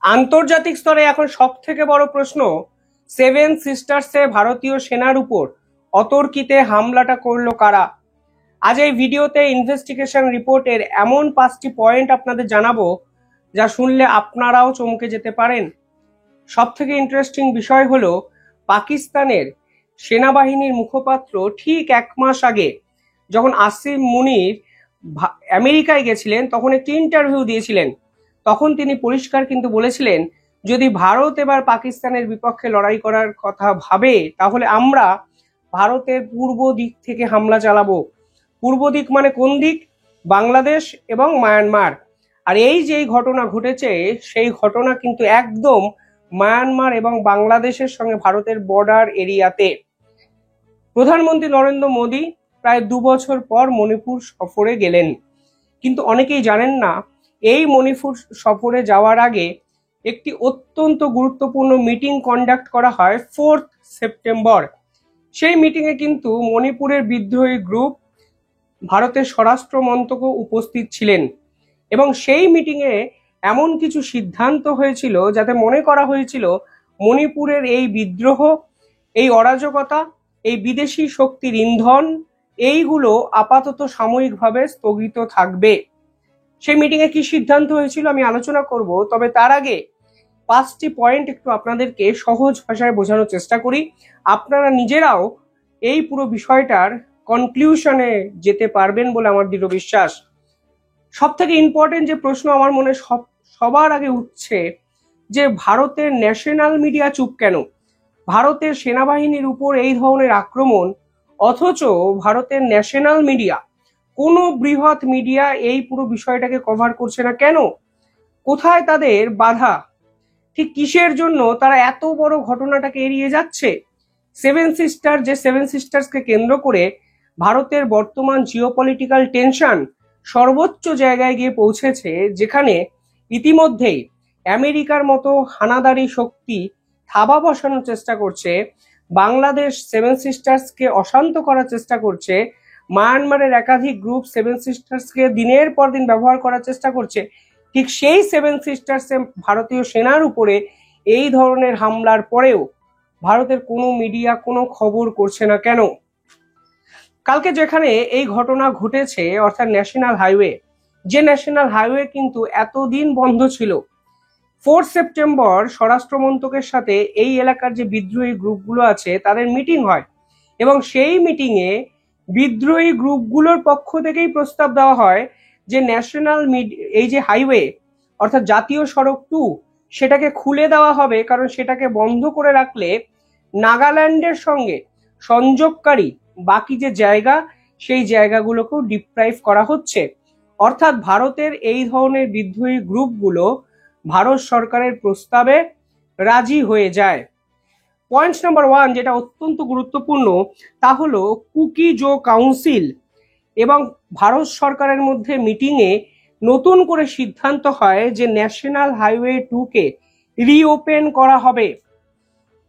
আন্তর্জাতিক স্তরে এখন সব থেকে বড় প্রশ্ন, সেভেন সিস্টার্সে ভারতীয় সেনার উপর অতর্কিতে হামলাটা করলো কারা। আজ এই ভিডিওতে ইনভেস্টিগেশন রিপোর্টের এমন 5টি পয়েন্ট আপনাদের জানাবো যা শুনলে আপনারাও চমকে যেতে পারেন। সব থেকে ইন্টারেস্টিং বিষয় হলো, পাকিস্তানের সেনাবাহিনীর মুখপাত্র ঠিক 1 মাস আগে যখন আসিম মুনির আমেরিকায় গেছিলেন তখন একটি ইন্টারভিউ দিয়েছিলেন। তখন তিনি পরিষ্কার কিন্তু বলেছিলেন, যদি ভারত এবার পাকিস্তানের বিপক্ষে লড়াই করার কথা ভাবে তাহলে আমরা ভারতের পূর্ব দিক থেকে হামলা চালাবো। পূর্ব দিক মানে কোন দিক? বাংলাদেশ এবং মায়ানমার। আর এই যে ঘটনা ঘটেছে সেই ঘটনা কিন্তু একদম মায়ানমার এবং বাংলাদেশের সঙ্গে ভারতের বর্ডার এরিয়াতে। প্রধানমন্ত্রী নরেন্দ্র মোদী প্রায় 2 বছর পর মণিপুর সফরে গেলেন, কিন্তু অনেকেই জানেন না এই মণিপুর সফরে যাওয়ার আগে একটি অত্যন্ত গুরুত্বপূর্ণ মিটিং কন্ডাক্ট করা হয় 4 সেপ্টেম্বর। সেই মিটিংয়ে কিন্তু মণিপুরের বিদ্রোহী গ্রুপ, ভারতের স্বরাষ্ট্র মন্ত্রকও উপস্থিত ছিলেন এবং সেই মিটিংয়ে এমন কিছু সিদ্ধান্ত হয়েছিল যাতে মনে করা হয়েছিল মণিপুরের এই বিদ্রোহ, এই অরাজকতা, এই বিদেশি শক্তির ইন্ধন, এইগুলো আপাতত সাময়িকভাবে স্থগিত থাকবে। সেই মিটিংয়ে কি সিদ্ধান্ত হয়েছিল আমি আলোচনা করব, তবে তার আগে 5টি পয়েন্ট একটু আপনাদেরকে সহজ ভাষায় বোঝানোর চেষ্টা করি। আপনারা নিজেরাও এই পুরো বিষয়টার কনক্লুশনে যেতে পারবেন বলে আমার দৃঢ় বিশ্বাস। সব থেকে ইম্পর্টেন্ট যে প্রশ্ন আমার মনে সবার আগে উঠছে, যে ভারতের ন্যাশনাল মিডিয়া চুপ কেন? ভারতের সেনাবাহিনীর উপর এই ধরনের আক্রমণ, অথচ ভারতের ন্যাশনাল মিডিয়া, কোনো বৃহৎ মিডিয়া এই পুরো বিষয়টাকে কভার করছে না কেন? কোথায় তাদের বাধা? ঠিক কিসের জন্য তারা এত বড় ঘটনাটাকে এড়িয়ে যাচ্ছে? সেভেন সিস্টার্সকে কেন্দ্র করে ভারতের বর্তমান জিওপলিটিক্যাল টেনশন সর্বোচ্চ জায়গায় গিয়ে পৌঁছেছে, যেখানে ইতিমধ্যেই আমেরিকার মতো হানাদারি শক্তি থাবা বসানোর চেষ্টা করছে, বাংলাদেশ সেভেন সিস্টার্সকে অশান্ত করার চেষ্টা করছে, মায়ানমারের একাধিক গ্রুপ সেভেন সিস্টার্সকে দিনের পর দিন ব্যবহার করার চেষ্টা করছে। ঠিক সেই সেভেন সিস্টার্সে ভারতীয় সেনার উপরে এই ধরনের হামলার পরেও ভারতের কোনো মিডিয়া কোনো খবর করছে না কেন? কালকে যেখানে এই ঘটনা ঘটেছে, অর্থাৎ ন্যাশনাল হাইওয়ে, যে ন্যাশনাল হাইওয়ে কিন্তু এতদিন বন্ধ ছিল, 4 সেপ্টেম্বর স্বরাষ্ট্র মন্ত্রকের সাথে এই এলাকার যে বিদ্রোহী গ্রুপগুলো আছে তাদের মিটিং হয় এবং সেই মিটিংয়ে বিদ্রোহী গ্রুপগুলোর পক্ষ থেকেই প্রস্তাব দেওয়া হয় যে ন্যাশনাল এই যে হাইওয়ে, অর্থাৎ জাতীয় সড়ক 2, সেটাকে খুলে দেওয়া হবে, কারণ সেটাকে বন্ধ করে রাখলে নাগাল্যান্ডের সঙ্গে সংযোগকারী বাকি যে জায়গা, সেই জায়গাগুলোকেও ডিপ্রাইভ করা হচ্ছে। অর্থাৎ ভারতের এই ধরনের বিদ্রোহী গ্রুপগুলো ভারত সরকারের প্রস্তাবে রাজি হয়ে যায়। পয়েন্ট নাম্বার 1 যেটা অত্যন্ত গুরুত্বপূর্ণ, তা হলো কুকি জো কাউন্সিল এবং ভারত সরকারের মধ্যে মিটিংয়ে নতুন করে সিদ্ধান্ত হয় যে ন্যাশনাল হাইওয়ে 2কে রিওপেন করা হবে।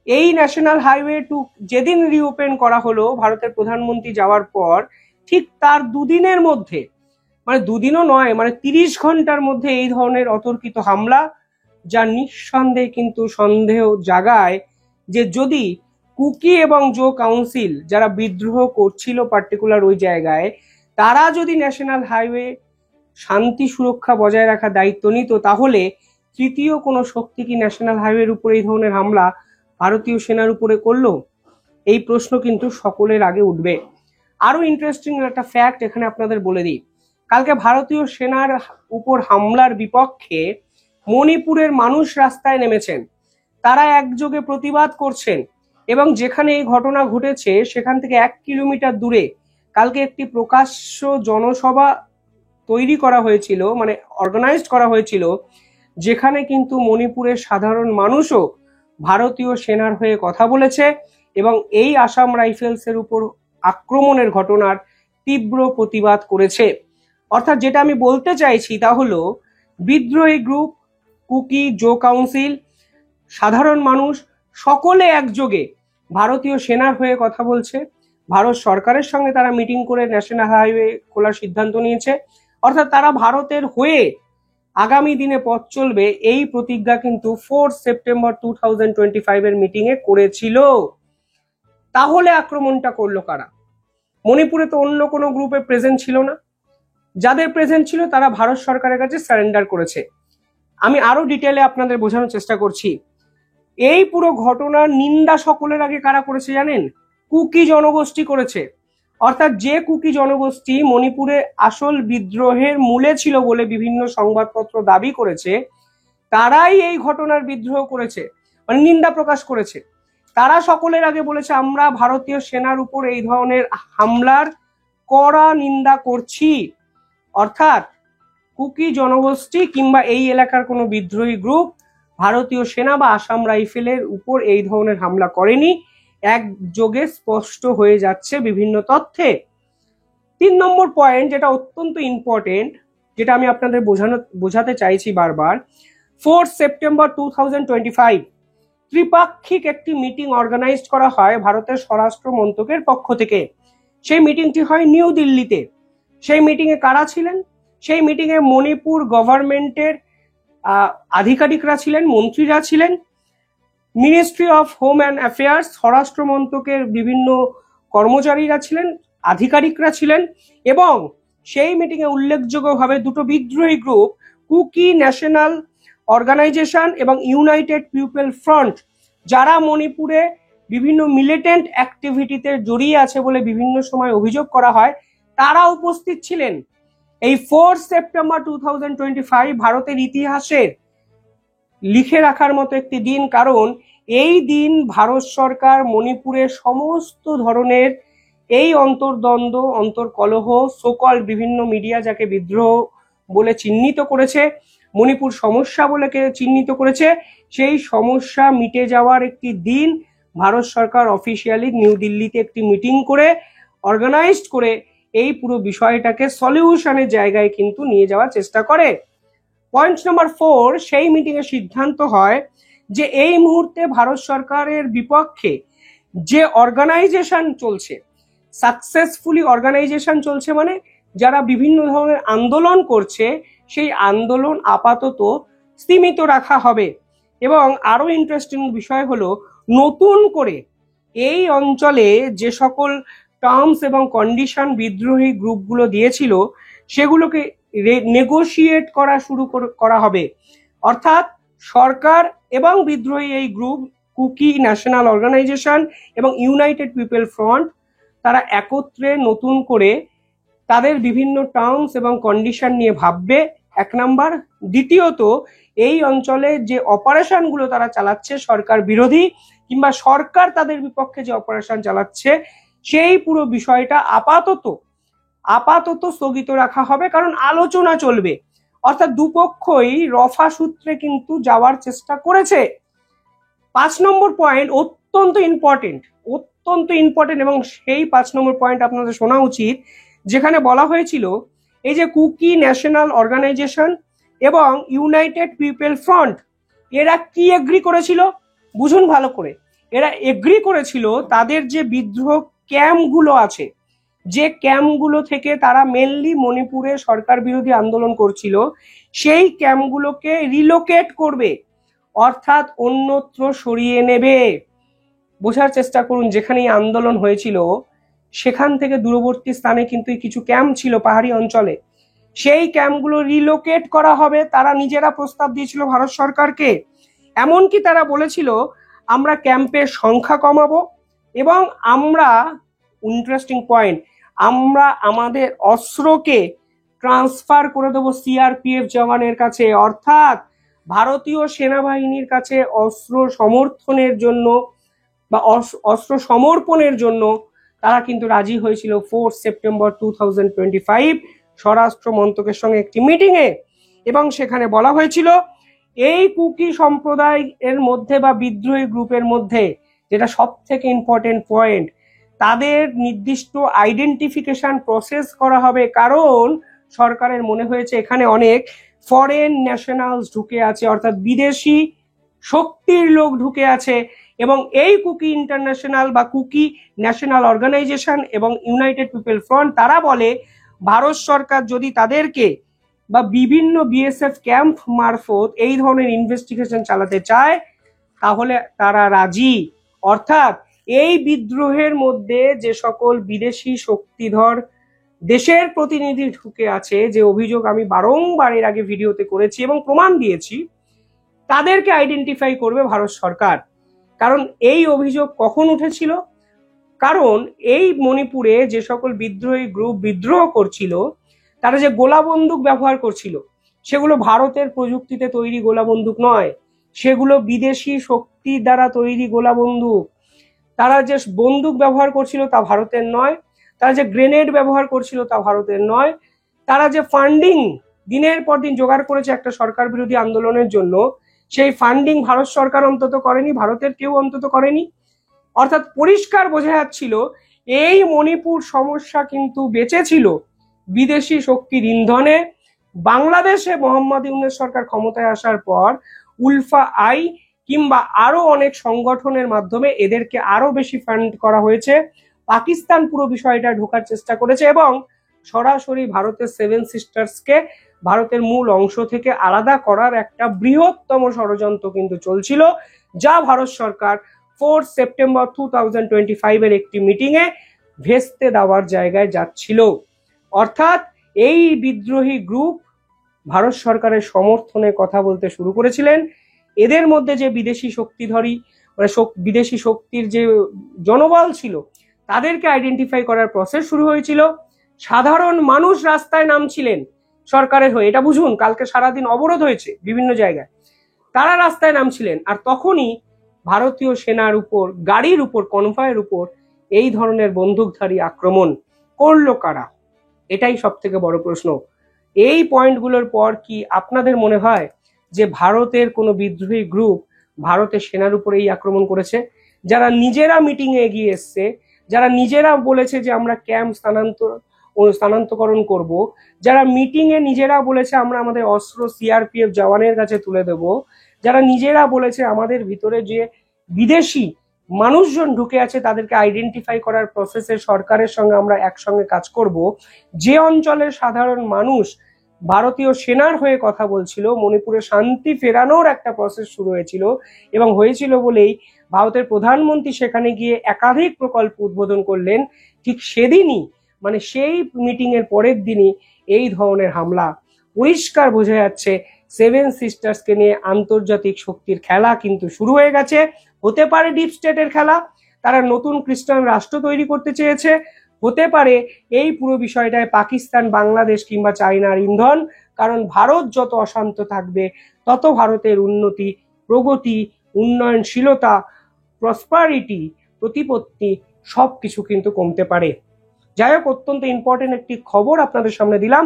এই ন্যাশনাল হাইওয়ে 2 যেদিন রিওপেন করা হলো ভারতের প্রধানমন্ত্রী যাওয়ার পর, ঠিক তার দুদিনের মধ্যে, মানে দুদিনও নয়, মানে 30 ঘন্টার মধ্যে এই ধরনের অতর্কিত হামলা, যা নিঃসন্দেহে কিন্তু সন্দেহ জাগায় যে যদি কুকি এবং জো কাউন্সিল যারা বিদ্রোহ করছিল পার্টিকুলার ওই জায়গায়, তারা যদি ন্যাশনাল হাইওয়ে শান্তি সুরক্ষা বজায় রাখার দায়িত্ব নিত, তাহলে তৃতীয় কোনো শক্তি কি ন্যাশনাল হাইওয়ের উপরে এই ধরনের হামলা ভারতীয় সেনার উপরে করলো? এই প্রশ্ন কিন্তু সকলের আগে উঠবে। আরো ইন্টারেস্টিং একটা ফ্যাক্ট এখানে আপনাদের বলে দিই, কালকে ভারতীয় সেনার উপর হামলার বিপক্ষে মণিপুরের মানুষ রাস্তায় নেমেছেন, তারা একযোগে প্রতিবাদ করছেন এবং যেখানে এই ঘটনা ঘটেছে সেখান থেকে 1 কিলোমিটার দূরে কালকে একটি প্রকাশ্য জনসভা তৈরি করা হয়েছিল, মানে অর্গানাইজড করা হয়েছিল, যেখানে কিন্তু মণিপুরের সাধারণ মানুষও ভারতীয় সেনার হয়ে কথা বলেছে এবং এই আসাম রাইফেলসের উপর আক্রমণের ঘটনার তীব্র প্রতিবাদ করেছে। অর্থাৎ যেটা আমি বলতে চাইছি তা হলো, বিদ্রোহী গ্রুপ, কুকি, জো কাউন্সিল, সাধারণ মানুষ সকলে একযোগে ভারতীয় সেনার হয়ে কথা বলছে। ভারত সরকারের সঙ্গে তারা মিটিং করে ন্যাশনাল হাইওয়ে খোলার সিদ্ধান্ত নিয়েছে, অর্থাৎ তারা ভারতের হয়ে আগামী দিনে পথ চলবে, এই প্রতিজ্ঞা কিন্তু 4 সেপ্টেম্বর 2025 এর মিটিং এ করেছিল। তাহলে আক্রমণটা করলো কারা? মণিপুরে তো অন্য কোনো গ্রুপে প্রেজেন্ট ছিল না, যাদের প্রেজেন্ট ছিল তারা ভারত সরকারের কাছে সারেন্ডার করেছে। আমি আরো ডিটেলে আপনাদের বোঝানোর চেষ্টা করছি। এই পুরো ঘটনার নিন্দা সকলের আগে কারা করেছে জানেন? কুকি জনগোষ্ঠী করেছে। অর্থাৎ যে কুকি জনগোষ্ঠী মণিপুরে আসল বিদ্রোহের মূলে ছিল বলে বিভিন্ন সংবাদপত্র দাবি করেছে, তারাই এই ঘটনার বিদ্রোহ করেছে, মানে নিন্দা প্রকাশ করেছে। তারা সকলের আগে বলেছে আমরা ভারতীয় সেনার উপর এই ধরনের হামলার কড়া নিন্দা করছি। অর্থাৎ কুকি জনগোষ্ঠী কিংবা এই এলাকার কোনো বিদ্রোহী গ্রুপ ভারতীয় সেনা বা আসাম রাইফেলের উপর এই ধরনের হামলা করেনি, একযোগে স্পষ্ট হয়ে যাচ্ছে বিভিন্ন তথ্যে। 3 নম্বর পয়েন্ট, যেটা অত্যন্ত ইম্পর্টেন্ট, যেটা আমি আপনাদের বোঝাতে চাইছি বারবার, 4 সেপ্টেম্বর 2025 ত্রিপাক্ষিক একটি মিটিং অর্গানাইজ করা হয় ভারতের স্বরাষ্ট্র মন্ত্রকের পক্ষ থেকে। সেই মিটিংটি হয় নিউ দিল্লিতে। সেই মিটিংয়ে কারা ছিলেন? সেই মিটিংয়ে মণিপুর গভর্নমেন্টের আধিকারিকরা ছিলেন, মন্ত্রীরা ছিলেন, ministry of home and affairs স্বরাষ্ট্র মন্ত্রকের বিভিন্ন কর্মচারীরা ছিলেন, আধিকারিকরা ছিলেন, এবং সেই মিটিংয়ে উল্লেখযোগ্যভাবে দুটো বিদ্রোহী গ্রুপ, কুকি ন্যাশনাল অর্গানাইজেশন এবং ইউনাইটেড পিপল ফ্রন্ট, যারা মণিপুরে বিভিন্ন মিলিটেন্ট অ্যাক্টিভিটিতে জড়িয়ে আছে বলে বিভিন্ন সময় অভিযোগ করা হয়, তারা উপস্থিত ছিলেন। এই 4 সেপ্টেম্বর 2025 ভারতের ইতিহাসের লিখে রাখার মতো একটি দিন, কারণ এই দিন ভারত সরকার মণিপুরের সমস্ত ধরনের এই অন্তর্দ্বন্দ্ব, অন্তর্কলহ, সোকল বিভিন্ন মিডিয়া যাকে বিদ্রোহ বলে চিহ্নিত করেছে, মণিপুর সমস্যা বলে চিহ্নিত করেছে, সেই সমস্যা মিটে যাওয়ার একটি দিন ভারত সরকার অফিসিয়ালি নিউ দিল্লিতে একটি মিটিং করে অর্গানাইজড করে এই পুরো বিষয়টাকে সলিউশনের জায়গায় কিন্তু নিয়ে যাওয়ার চেষ্টা করে। পয়েন্ট নাম্বার 4, সেই মিটিংয়ে সিদ্ধান্ত হয় যে এই মুহূর্তে ভারত সরকারের বিপক্ষে যে অর্গানাইজেশন চলছে, সাকসেসফুলি অর্গানাইজেশন চলছে মানে যারা বিভিন্ন ধরনের আন্দোলন করছে, সেই আন্দোলন আপাতত সীমিত রাখা হবে। এবং আরো ইন্টারেস্টিং বিষয় হলো, নতুন করে এই অঞ্চলে যে সকল টার্মস এবং কন্ডিশন বিদ্রোহী গ্রুপগুলো দিয়েছিল সেগুলোকে নেগোশিয়েট করা শুরু করা হবে। অর্থাৎ সরকার এবং বিদ্রোহী এই গ্রুপ কুকি ন্যাশনাল অর্গানাইজেশন এবং ইউনাইটেড পিপল ফ্রন্ট, তারা একত্রে নতুন করে তাদের বিভিন্ন টার্মস এবং কন্ডিশন নিয়ে ভাববে, 1 নাম্বার। দ্বিতীয়ত, এই অঞ্চলে যে অপারেশনগুলো তারা চালাচ্ছে সরকার বিরোধী কিংবা সরকার তাদের বিপক্ষে যে অপারেশন চালাচ্ছে, সেই পুরো বিষয়টা আপাতত স্থগিত রাখা হবে, কারণ আলোচনা চলবে। অর্থাৎ দুপক্ষই রফা সূত্রে কিন্তু যাওয়ার চেষ্টা করেছে। 5 নম্বর পয়েন্ট অত্যন্ত ইম্পর্টেন্ট এবং সেই 5 নম্বর পয়েন্ট আপনাদের শোনা উচিত, যেখানে বলা হয়েছিল এই যে কুকি ন্যাশনাল অর্গানাইজেশন এবং ইউনাইটেড পিপল ফ্রন্ট, এরা কি এগ্রি করেছিল? বুঝুন ভালো করে। এরা এগ্রি করেছিল তাদের যে বিদ্রোহ ক্যাম্পগুলো আছে, যে ক্যাম্পগুলো থেকে তারা মেনলি মণিপুরে সরকার বিরোধী আন্দোলন করছিল, সেই ক্যাম্পগুলোকে রিলোকেট করবে, অর্থাৎ অন্যত্র সরিয়ে নেবে। বোঝার চেষ্টা করুন, যেখানেই আন্দোলন হয়েছিল সেখান থেকে দূরবর্তী স্থানে কিন্তু কিছু ক্যাম্প ছিল পাহাড়ি অঞ্চলে, সেই ক্যাম্পগুলো রিলোকেট করা হবে। তারা নিজেরা প্রস্তাব দিয়েছিল ভারত সরকারকে। এমনকি তারা বলেছিল আমরা ক্যাম্পের সংখ্যা কমাবো এবং আমরা, ইন্টারেস্টিং পয়েন্ট, আমরা আমাদের অস্ত্রকে ট্রান্সফার করে দেবো সিআরপিএফ জওয়ানের কাছে। অর্থাৎ ভারতীয় সেনাবাহিনীর কাছে অস্ত্র সমর্থনের জন্য বা অস্ত্র সমর্পণের জন্য তারা কিন্তু রাজি হয়েছিল 4 সেপ্টেম্বর 2025 স্বরাষ্ট্র মন্ত্রকের সঙ্গে একটি মিটিংয়ে। এবং সেখানে বলা হয়েছিল এই কুকি সম্প্রদায় এর মধ্যে বা বিদ্রোহী গ্রুপের মধ্যে, যেটা সব থেকে ইম্পর্টেন্ট পয়েন্ট, তাদের নির্দিষ্ট আইডেন্টিফিকেশন প্রসেস করা হবে, কারণ সরকারের মনে হয়েছে এখানে অনেক ফরেন ন্যাশনালস ঢুকে আছে, অর্থাৎ বিদেশি শক্তির লোক ঢুকে আছে। এবং এই কুকি ইন্টারন্যাশনাল বা কুকি ন্যাশনাল অর্গানাইজেশন এবং ইউনাইটেড পিপল ফ্রন্ট, তারা বলে ভারত সরকার যদি তাদেরকে বা বিভিন্ন বিএসএফ ক্যাম্প মারফত এই ধরনের ইনভেস্টিগেশন চালাতে চায় তাহলে তারা রাজি। অর্থাৎ এই বিদ্রোহের মধ্যে যে সকল বিদেশি শক্তিধর দেশের প্রতিনিধি ঢুকে আছে, যে অভিযোগ আমি বারংবার এর আগে ভিডিওতে করেছি এবং প্রমাণ দিয়েছি, তাদেরকে আইডেন্টিফাই করবে ভারত সরকার। কারণ এই অভিযোগ কখন উঠেছিল? কারণ এই মণিপুরে যে সকল বিদ্রোহী গ্রুপ বিদ্রোহ করছিল, তারা যে গোলা বন্দুক ব্যবহার করছিল, সেগুলো ভারতের প্রযুক্তিতে তৈরি গোলা বন্দুক নয়, সেগুলো বিদেশি শক্তি দ্বারা তৈরি গোলা বন্দুক। তারা যে বন্দুক ব্যবহার করছিল তা ভারতের নয়, তারা যে গ্রেনেড ব্যবহার করছিল তা ভারতের নয়, তারা যে ফান্ডিং দিনের পর দিন জোগাড় করেছে একটা সরকার বিরোধী আন্দোলনের জন্য, সেই ফান্ডিং ভারত সরকার অন্তত করেনি, ভারতের কেউ অন্তত করেনি। অর্থাৎ পরিষ্কার বোঝা যাচ্ছিল এই মণিপুর সমস্যা কিন্তু বেঁচে ছিল বিদেশি শক্তির ইন্ধনে। বাংলাদেশে মোহাম্মদ ইউনূস সরকার ক্ষমতায় আসার পর উলফা আই কিংবা আরো অনেক সংগঠনের মাধ্যমে এদেরকে আরো বেশি ফান্ড করা হয়েছে। পাকিস্তান পুরো বিষয়টা ঢোকার চেষ্টা করেছে এবং সরাসরি ভারতের সেভেন সিস্টার্সকে ভারতের মূল অংশ থেকে আলাদা করার একটা বৃহত্তম ষড়যন্ত্র কিন্তু চলছিল, যা ভারত সরকার 4 সেপ্টেম্বর 2025 এর একটি মিটিংয়ে ভেস্তে দেওয়ার জায়গায় যাচ্ছিল। অর্থাৎ এই বিদ্রোহী গ্রুপ ভারত সরকারের সমর্থনে কথা বলতে শুরু করেছিলেন। এদের মধ্যে যে বিদেশি শক্তিধরী মানে বিদেশি শক্তির যে জনবল ছিল, তাদেরকে আইডেন্টিফাই করার প্রসেস শুরু হয়েছিল। সাধারণ মানুষ রাস্তায় নামছিলেন সরকারের হয়ে, এটা বুঝুন, কালকে সারাদিন অবরোধ হয়েছে বিভিন্ন জায়গায়, তারা রাস্তায় নামছিলেন। আর তখনই ভারতীয় সেনার উপর, গাড়ির উপর, কনভয়ের উপর এই ধরনের বন্দুকধারী আক্রমণ করলো কারা? এটাই সব থেকে বড় প্রশ্ন। এই পয়েন্টগুলোর পর কি আপনাদের মনে হয় যে ভারতের কোনো বিদ্রোহী গ্রুপ ভারতের সেনার উপর এই আক্রমণ করেছে? যারা নিজেরা মিটিং এ এগিয়ে এসছে, যারা নিজেরা বলেছে যে আমরা ক্যাম্প স্থানান্তকরণ করব, যারা মিটিং এ নিজেরা বলেছে আমরা আমাদের অস্ত্র সিআরপিএফ জওয়ানের কাছে তুলে দেব, যারা নিজেরা বলেছে আমাদের ভিতরে যে বিদেশি মানুষজন ঢুকে আছে তাদেরকে আইডেন্টিফাই করার প্রসেসে সরকারের সঙ্গে আমরা একসঙ্গে কাজ করব, যে অঞ্চলের সাধারণ মানুষ ভারতীয় সেনার হয়ে কথা বলছিল, মণিপুরে শান্তি ফেরানোর একটা প্রসেস শুরু হয়েছিল এবং হয়েছিল বলেই ভারতের প্রধানমন্ত্রী সেখানে গিয়ে একাধিক প্রকল্প উদ্বোধন করলেন। ঠিক সেদিনই, মানে সেই মিটিং এর পরের দিনই এই ধরনের হামলা। পরিষ্কার বোঝা যাচ্ছে সেভেন সিস্টার্সকে নিয়ে আন্তর্জাতিক শক্তির খেলা কিন্তু শুরু হয়ে গেছে। হতে পারে ডিপ স্টেটের খেলা, তারা নতুন খ্রিস্টান রাষ্ট্র তৈরি করতে চেয়েছে, হতে পারে এই পুরো বিষয়টায় পাকিস্তান, বাংলাদেশ কিংবা চায়নার ইন্ধন। কারণ ভারত যত অশান্ত থাকবে তত ভারতের উন্নতি, প্রগতি, উন্নয়নশীলতা, প্রসপারিটি, প্রতিপত্তি সবকিছু কিন্তু কমতে পারে। যাই হোক, অত্যন্ত ইম্পর্টেন্ট একটি খবর আপনাদের সামনে দিলাম।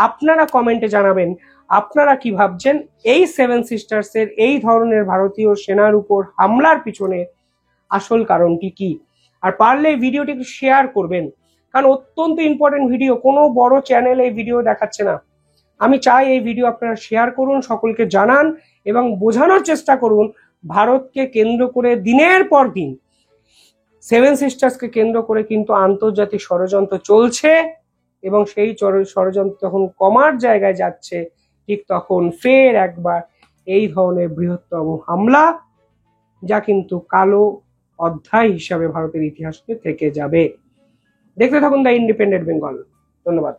আপনারা কমেন্টে জানাবেন আপনারা কি ভাবছেন এই সেভেন সিস্টার্সের এই ধরনের ভারতীয় সেনার উপর হামলার পিছনে আসল কারণটি কি। আর পারলে এই ভিডিওটি একটু শেয়ার করবেন, কারণ অত্যন্ত ইম্পর্টেন্ট ভিডিও। কোনো বড় চ্যানেল এই ভিডিও দেখাচ্ছে না। আমি চাই এই ভিডিও আপনারা শেয়ার করুন, সকলকে জানান এবং বোঝানোর চেষ্টা করুন ভারতকে কেন্দ্র করে দিনের পর দিন সেভেন সিস্টার্সকে কেন্দ্র করে কিন্তু আন্তর্জাতিক ষড়যন্ত্র চলছে এবং সেই ষড়যন্ত্র যখন কমার জায়গায় যাচ্ছে, ঠিক তখন ফের একবার এই ধরনের বৃহত্তম হামলা, যা কিন্তু কালো অধ্যায় হিসাবে ভারতের ইতিহাসে থেকে যাবে। দেখতে থাকুন দ্য ইন্ডিপেন্ডেন্ট বেঙ্গল। ধন্যবাদ।